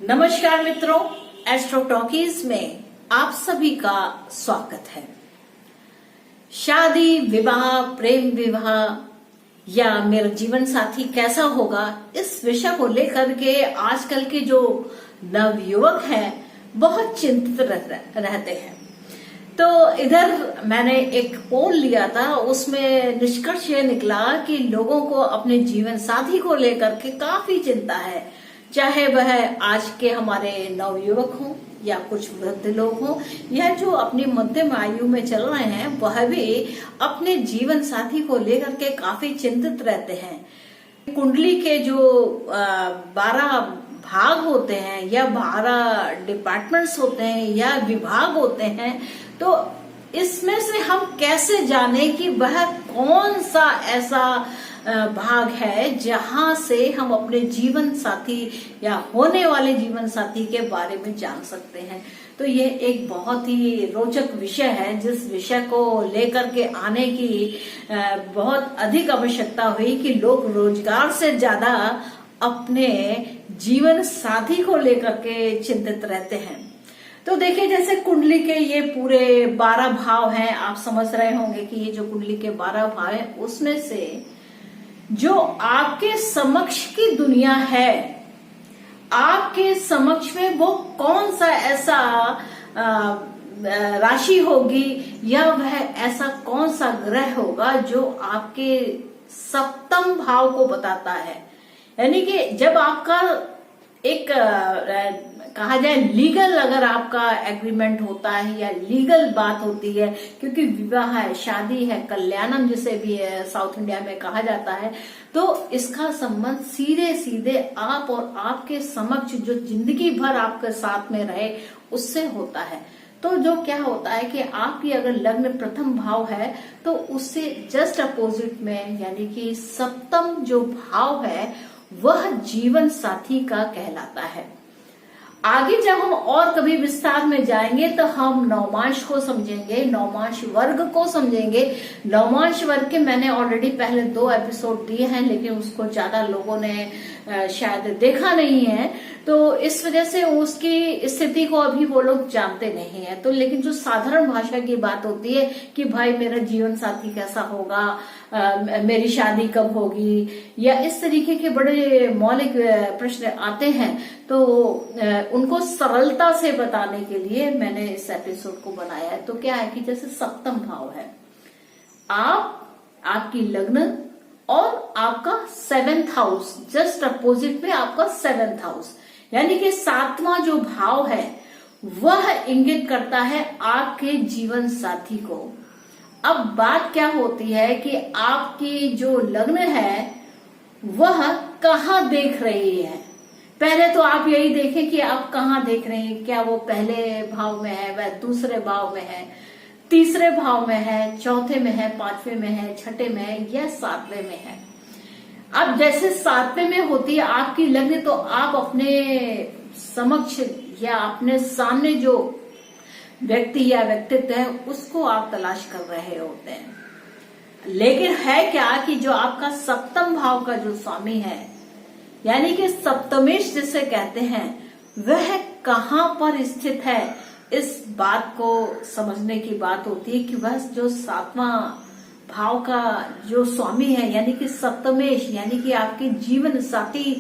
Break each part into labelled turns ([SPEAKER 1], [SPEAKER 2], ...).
[SPEAKER 1] नमस्कार मित्रों, astro talkies में आप सभी का स्वागत है। शादी, विवाह, प्रेम विवाह या मेरा जीवन साथी कैसा होगा, इस विषय को लेकर के आजकल के जो नवयुवक हैं बहुत चिंतित रहते हैं। तो इधर मैंने एक पोल लिया था, उसमें निष्कर्ष ये निकला कि लोगों को अपने जीवन साथी को लेकर के काफी चिंता है, चाहे वह आज के हमारे नवयुवक हों या कुछ वृद्ध लोग हों या जो अपनी मध्यम आयु में चल रहे हैं, वह भी अपने जीवन साथी को लेकर के काफी चिंतित रहते हैं। कुंडली के जो 12 भाग होते हैं या 12 डिपार्टमेंट्स होते हैं या विभाग होते हैं, तो इसमें से हम कैसे जाने कि वह कौन सा ऐसा भाग है जहां से हम अपने जीवन साथी या होने वाले जीवन साथी के बारे में जान सकते हैं। तो ये एक बहुत ही रोचक विषय है, जिस विषय को लेकर के आने की बहुत अधिक आवश्यकता हुई कि लोग रोजगार से ज्यादा अपने जीवन साथी को लेकर के चिंतित रहते हैं। तो देखिए, जैसे कुंडली के ये पूरे 12 भाव हैं, आप समझ रहे होंगे कि ये जो कुंडली के 12 भाव हैं, उसमें से जो आपके समक्ष की दुनिया है, आपके समक्ष में वो कौन सा ऐसा राशि होगी या वह ऐसा कौन सा ग्रह होगा जो आपके सप्तम भाव को बताता है। यानी कि जब आपका एक कहा जाए लीगल, अगर आपका एग्रीमेंट होता है या लीगल बात होती है, क्योंकि विवाह है, शादी है, कल्याणम जिसे भी साउथ इंडिया में कहा जाता है, तो इसका संबंध सीधे सीधे आप और आपके समक्ष जो जिंदगी भर आपके साथ में रहे उससे होता है। तो जो क्या होता है कि आपकी अगर लग्न प्रथम भाव है तो उससे जस्ट अपोजिट में, यानी कि सप्तम जो भाव है वह जीवन साथी का कहलाता है। आगे जब हम और कभी विस्तार में जाएंगे तो हम नवमांश को समझेंगे, नवमांश वर्ग को समझेंगे। नवमांश वर्ग के मैंने ऑलरेडी पहले 2 एपिसोड दिए हैं, लेकिन उसको ज्यादा लोगों ने शायद देखा नहीं है, तो इस वजह से उसकी स्थिति को अभी वो लोग जानते नहीं है। तो लेकिन जो साधारण भाषा की बात होती है कि भाई मेरा जीवन साथी कैसा होगा, मेरी शादी कब होगी, या इस तरीके के बड़े मौलिक प्रश्न आते हैं, तो उनको सरलता से बताने के लिए मैंने इस एपिसोड को बनाया है। तो क्या है कि जैसे सप्तम भाव है, आपकी लग्न और आपका 7th हाउस, जस्ट अपोजिट में आपका 7th हाउस, यानी कि 7वां जो भाव है वह इंगित करता है आपके जीवन साथी को। अब बात क्या होती है कि आपकी जो लग्न है वह कहाँ देख रही है। पहले तो आप यही देखें कि आप कहाँ देख रहे हैं, क्या वो पहले भाव में है, वह दूसरे भाव में है, तीसरे भाव में है, चौथे में है, 5वें में है, छठे में है या 7वें में है। अब जैसे 7वें में होती है आपकी लग्न, तो आप अपने समक्ष या अपने सामने जो व्यक्ति या व्यक्तित्व है उसको आप तलाश कर रहे होते हैं। लेकिन है क्या कि जो आपका सप्तम भाव का जो स्वामी है, यानी कि सप्तमेश जिसे कहते हैं, वह कहाँ पर स्थित है, इस बात को समझने की बात होती है कि वह जो 7वां भाव का जो स्वामी है, यानी कि सप्तमेश, यानी कि आपके जीवन साथी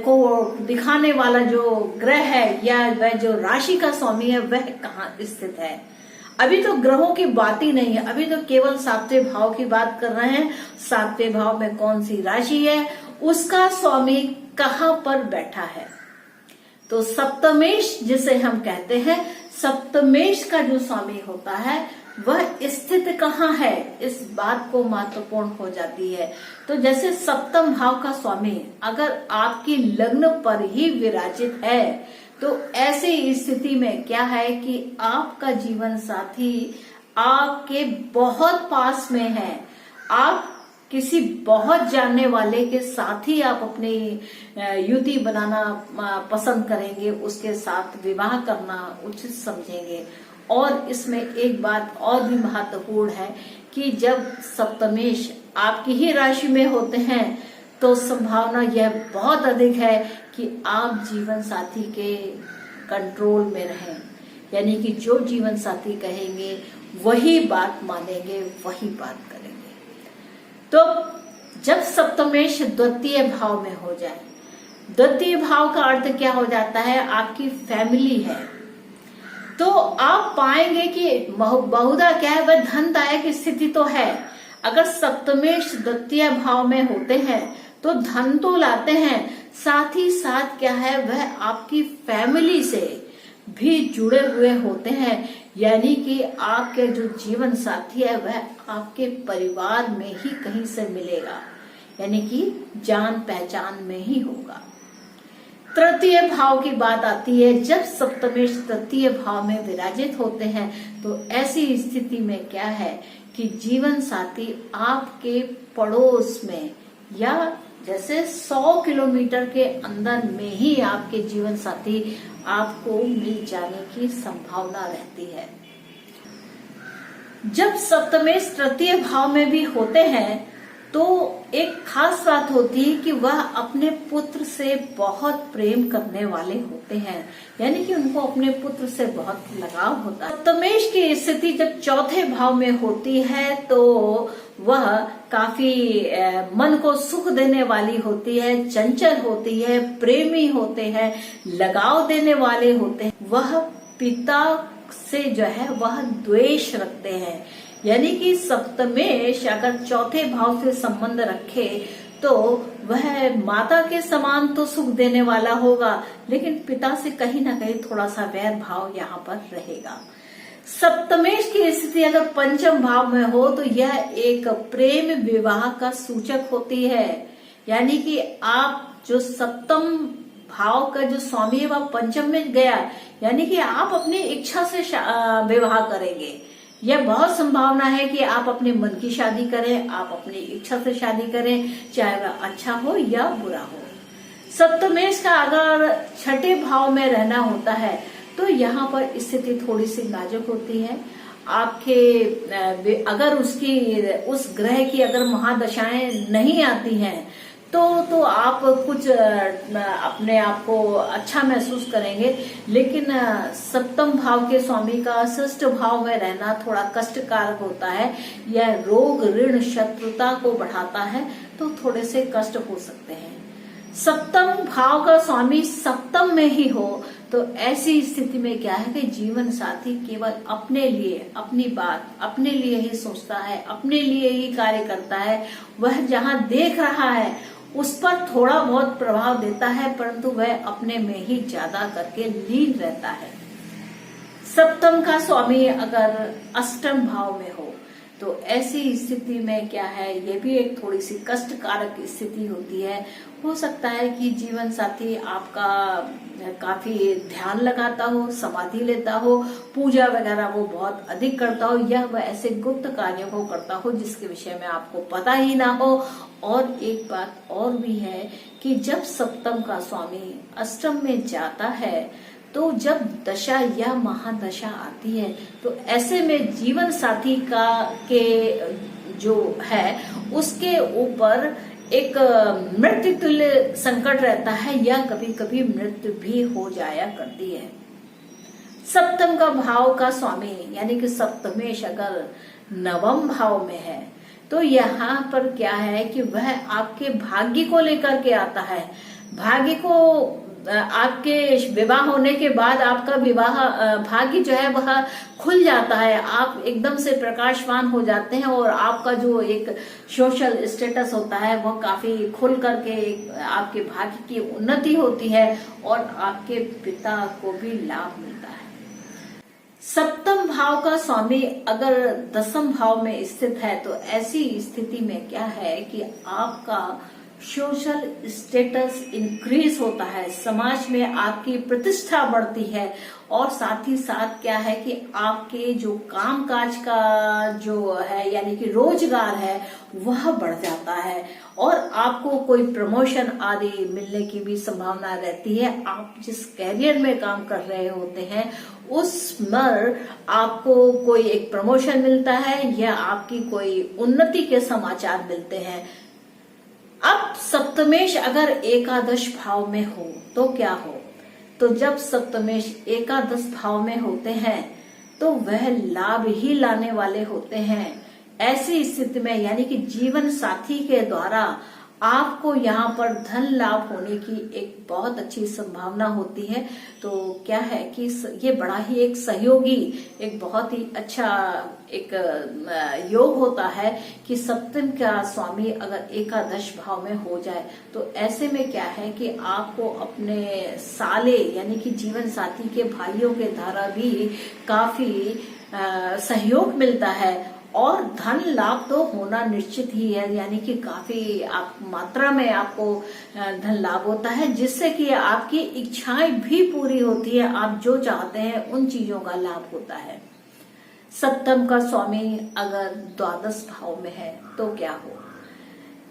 [SPEAKER 1] को दिखाने वाला जो ग्रह है या वह जो राशि का स्वामी है, वह कहाँ स्थित है। अभी तो ग्रहों की बात ही नहीं है, अभी तो केवल 7वें भाव की बात कर रहे हैं। 7वें भाव में कौन सी राशि है, उसका स्वामी कहाँ पर बैठा है। तो सप्तमेश जिसे हम कहते हैं, सप्तमेश का जो स्वामी होता है वह स्थित कहाँ है, इस बात को महत्वपूर्ण हो जाती है। तो जैसे सप्तम भाव का स्वामी अगर आपकी लग्न पर ही विराजित है, तो ऐसी स्थिति में क्या है कि आपका जीवन साथी आपके बहुत पास में है। आप किसी बहुत जानने वाले के साथ ही आप अपनी युति बनाना पसंद करेंगे, उसके साथ विवाह करना उचित समझेंगे। और इसमें एक बात और भी महत्वपूर्ण है कि जब सप्तमेश आपकी ही राशि में होते हैं तो संभावना यह बहुत अधिक है कि आप जीवन साथी के कंट्रोल में रहें, यानी कि जो जीवन साथी कहेंगे वही बात मानेंगे, वही बात करेंगे। तो जब सप्तमेश द्वितीय भाव में हो जाए, द्वितीय भाव का अर्थ क्या हो जाता है, आपकी फैमिली है, तो आप पाएंगे कि बहुधा क्या है, वह धनदायक स्थिति तो है। अगर सप्तमेश द्वितीय भाव में होते हैं तो धन तो लाते हैं, साथ ही साथ क्या है, वह आपकी फैमिली से भी जुड़े हुए होते हैं, यानी कि आपके जो जीवन साथी है वह आपके परिवार में ही कहीं से मिलेगा, यानी कि जान पहचान में ही होगा। तृतीय भाव की बात आती है, जब सप्तमेश तृतीय भाव में विराजित होते हैं तो ऐसी स्थिति में क्या है कि जीवन साथी आपके पड़ोस में या जैसे 100 किलोमीटर के अंदर में ही आपके जीवन साथी आपको मिल जाने की संभावना रहती है। जब सप्तमेश तृतीय भाव में भी होते हैं तो एक खास बात होती है कि वह अपने पुत्र से बहुत प्रेम करने वाले होते हैं, यानी कि उनको अपने पुत्र से बहुत लगाव होता है। सप्तमेश की स्थिति जब चौथे भाव में होती है तो वह काफी मन को सुख देने वाली होती है, चंचल होती है, प्रेमी होते हैं, लगाव देने वाले होते हैं। वह पिता से जो है वह द्वेष रखते हैं, यानी कि सप्तमेश अगर चौथे भाव से संबंध रखे तो वह माता के समान तो सुख देने वाला होगा, लेकिन पिता से कहीं ना कहीं थोड़ा सा वैर भाव यहाँ पर रहेगा। सप्तमेश की स्थिति अगर पंचम भाव में हो तो यह एक प्रेम विवाह का सूचक होती है, यानी कि आप जो सप्तम भाव का जो स्वामी है वह पंचम में गया, यानी कि आप अपनी इच्छा से विवाह करेंगे। यह बहुत संभावना है कि आप अपने मन की शादी करें, आप अपनी इच्छा से शादी करें, चाहे वह अच्छा हो या बुरा हो। सप्तमेश का अगर छठे भाव में रहना होता है तो यहाँ पर स्थिति थोड़ी सी नाजुक होती है। आपके अगर उस ग्रह की अगर महादशाएं नहीं आती हैं तो आप कुछ अपने आप को अच्छा महसूस करेंगे, लेकिन सप्तम भाव के स्वामी का षष्ठ भाव में रहना थोड़ा कष्टकारक होता है। यह रोग ऋण शत्रुता को बढ़ाता है, तो थोड़े से कष्ट हो सकते हैं। सप्तम भाव का स्वामी सप्तम में ही हो तो ऐसी स्थिति में क्या है कि जीवन साथी केवल अपने लिए, अपनी बात अपने लिए ही सोचता है, अपने लिए ही कार्य करता है। वह जहाँ देख रहा है उस पर थोड़ा बहुत प्रभाव देता है, परंतु वह अपने में ही ज्यादा करके लीन रहता है। सप्तम का स्वामी अगर अष्टम भाव में हो तो ऐसी स्थिति में क्या है, ये भी एक थोड़ी सी कष्टकारक स्थिति होती है। हो सकता है कि जीवन साथी आपका काफी ध्यान लगाता हो, समाधि लेता हो, पूजा वगैरह वो बहुत अधिक करता हो, या वह ऐसे गुप्त कार्यों को करता हो जिसके विषय में आपको पता ही ना हो। और एक बात और भी है कि जब सप्तम का स्वामी अष्टम में जाता है तो जब दशा या महादशा आती है तो ऐसे में जीवन साथी के जो है उसके ऊपर एक मृत्यु तुल्य संकट रहता है, या कभी कभी मृत्यु भी हो जाया करती है। सप्तम का भाव का स्वामी यानी कि सप्तमेश अगर नवम भाव में है तो यहाँ पर क्या है कि वह आपके भाग्य को लेकर के आता है। भाग्य को आपके विवाह होने के बाद आपका विवाह भाग्य जो है वह खुल जाता है, आप एकदम से प्रकाशवान हो जाते हैं और आपका जो एक सोशल स्टेटस होता है वह काफी खुल करके आपके भाग्य की उन्नति होती है और आपके पिता को भी लाभ मिलता है। सप्तम भाव का स्वामी अगर दसम भाव में स्थित है तो ऐसी स्थिति में क्या है कि आपका सोशल स्टेटस इंक्रीज होता है, समाज में आपकी प्रतिष्ठा बढ़ती है, और साथ ही साथ क्या है कि आपके जो कामकाज का जो है यानी कि रोजगार है वह बढ़ जाता है और आपको कोई प्रमोशन आदि मिलने की भी संभावना रहती है। आप जिस कैरियर में काम कर रहे होते हैं उसमें आपको कोई एक प्रमोशन मिलता है या आपकी कोई उन्नति के समाचार मिलते हैं। अब सप्तमेश अगर एकादश भाव में हो तो क्या हो? तो जब सप्तमेश एकादश भाव में होते हैं तो वह लाभ ही लाने वाले होते हैं। ऐसी स्थिति में यानी कि जीवन साथी के द्वारा आपको यहाँ पर धन लाभ होने की एक बहुत अच्छी संभावना होती है। तो क्या है कि ये बड़ा ही एक सहयोगी, एक बहुत ही अच्छा एक योग होता है कि सप्तम का स्वामी अगर एकादश भाव में हो जाए तो ऐसे में क्या है कि आपको अपने साले यानी कि जीवन साथी के भाइयों के द्वारा भी काफी सहयोग मिलता है और धन लाभ तो होना निश्चित ही है, यानी कि काफी आप मात्रा में आपको धन लाभ होता है, जिससे कि आपकी इच्छाएं भी पूरी होती है। आप जो चाहते हैं उन चीजों का लाभ होता है। सप्तम का स्वामी अगर द्वादश भाव में है तो क्या हो?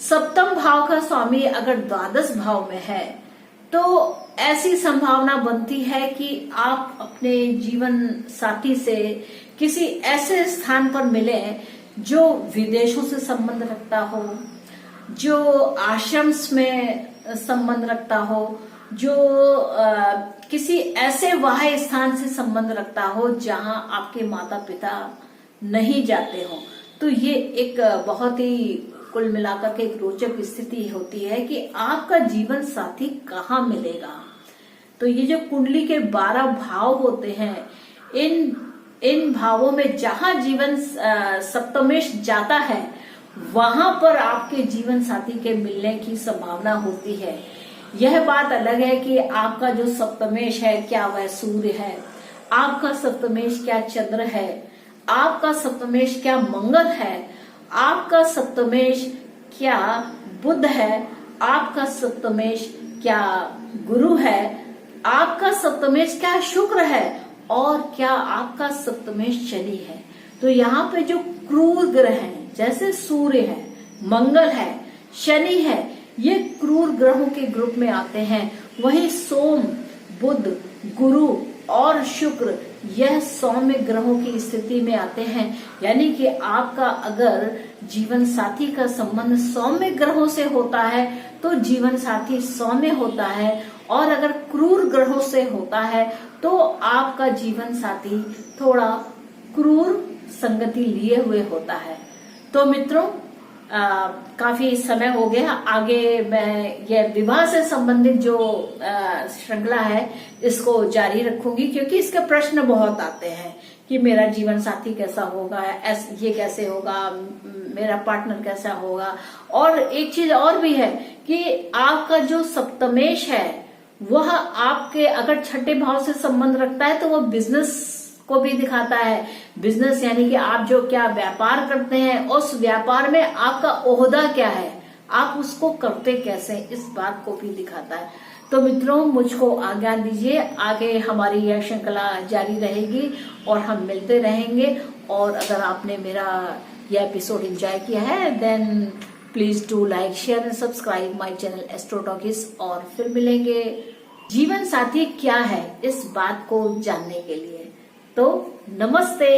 [SPEAKER 1] सप्तम भाव का स्वामी अगर द्वादश भाव में है तो ऐसी संभावना बनती है कि आप अपने जीवन साथी से किसी ऐसे स्थान पर मिले जो विदेशों से संबंध रखता हो, जो आश्रम में संबंध रखता हो, जो किसी ऐसे वाह्य स्थान से संबंध रखता हो जहां आपके माता पिता नहीं जाते हो। तो ये एक बहुत ही कुल मिलाकर के एक रोचक स्थिति होती है कि आपका जीवन साथी कहाँ मिलेगा। तो ये जो कुंडली के 12 भाव होते हैं, इन भावों में जहां जीवन सप्तमेश जाता है वहां पर आपके जीवन साथी के मिलने की संभावना होती है। यह बात अलग है कि आपका जो सप्तमेश है क्या वह सूर्य है, आपका सप्तमेश क्या चंद्र है, आपका सप्तमेश क्या मंगल है, आपका सप्तमेश क्या बुध है, आपका सप्तमेश क्या गुरु है, आपका सप्तमेश क्या शुक्र है और क्या आपका सप्तमेश शनि है। तो यहाँ पे जो क्रूर ग्रह हैं जैसे सूर्य है, मंगल है, शनि है, ये क्रूर ग्रहों के ग्रुप में आते हैं। वही सोम, बुध, गुरु और शुक्र यह सौम्य ग्रहों की स्थिति में आते हैं। यानी कि आपका अगर जीवन साथी का संबंध सौम्य ग्रहों से होता है तो जीवन साथी सौम्य होता है, और अगर क्रूर ग्रहों से होता है तो आपका जीवन साथी थोड़ा क्रूर संगति लिए हुए होता है। तो मित्रों, काफी समय हो गया, आगे मैं यह विवाह से संबंधित जो श्रृंखला है इसको जारी रखूंगी, क्योंकि इसके प्रश्न बहुत आते हैं कि मेरा जीवन साथी कैसा होगा, ये कैसे होगा, मेरा पार्टनर कैसा होगा। और एक चीज और भी है कि आपका जो सप्तमेश है वह आपके अगर छठे भाव से संबंध रखता है तो वह बिजनेस को भी दिखाता है। बिजनेस यानी कि आप जो क्या व्यापार करते हैं उस व्यापार में आपका ओहदा क्या है, आप उसको करते कैसे, इस बात को भी दिखाता है। तो मित्रों, मुझको आज्ञा दीजिए, आगे हमारी यह श्रृंखला जारी रहेगी और हम मिलते रहेंगे। और अगर आपने मेरा यह एपिसोड एंजॉय किया है then please do like, share and subscribe my channel Astro Talkies. और फिर मिलेंगे जीवन साथी क्या है इस बात को जानने के लिए। तो नमस्ते।